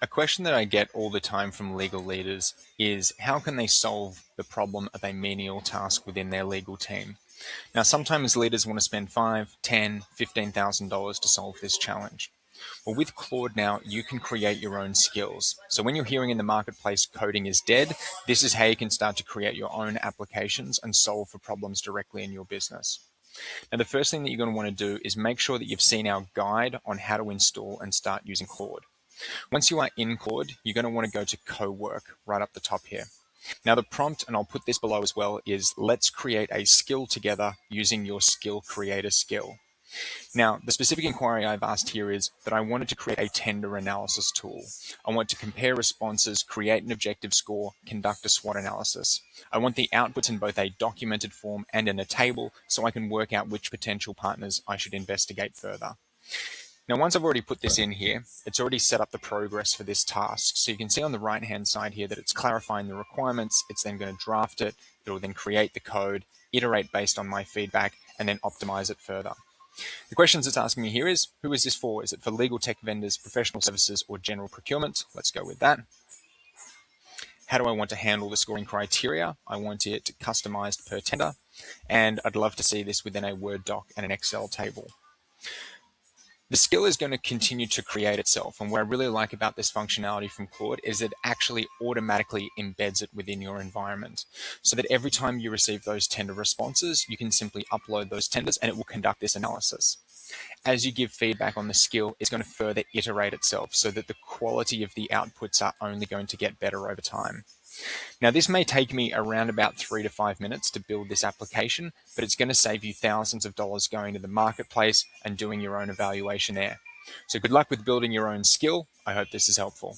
A question that I get all the time from legal leaders is how can they solve the problem of a menial task within their legal team? Now, sometimes leaders want to spend 5, 10, $15,000 to solve this challenge. Well, with Claude now, you can create your own skills. So when you're hearing in the marketplace coding is dead, this is how you can start to create your own applications and solve for problems directly in your business. Now, the first thing that you're going to want to do is make sure that you've seen our guide on how to install and start using Claude. Once you are in Claude, you're going to want to go to co-work right up the top here. Now the prompt, and I'll put this below as well, is let's create a skill together using your skill creator skill. Now, the specific inquiry I've asked here is that I wanted to create a tender analysis tool. I want to compare responses, create an objective score, conduct a SWOT analysis. I want the outputs in both a documented form and in a table so I can work out which potential partners I should investigate further. Now, once I've already put this in here, it's already set up the progress for this task. So you can see on the right-hand side here that it's clarifying the requirements. It's then going to draft it. It'll then create the code, iterate based on my feedback, and then optimize it further. The questions it's asking me here is, who is this for? Is it for legal tech vendors, professional services, or general procurement? Let's go with that. How do I want to handle the scoring criteria? I want it customized per tender, and I'd love to see this within a Word doc and an Excel table. The skill is going to continue to create itself. And what I really like about this functionality from Claude is it actually automatically embeds it within your environment so that every time you receive those tender responses, you can simply upload those tenders and it will conduct this analysis. As you give feedback on the skill, it's going to further iterate itself so that the quality of the outputs are only going to get better over time. Now, this may take me around about 3 to 5 minutes to build this application, but it's going to save you thousands of dollars going to the marketplace and doing your own evaluation there. So good luck with building your own skill. I hope this is helpful.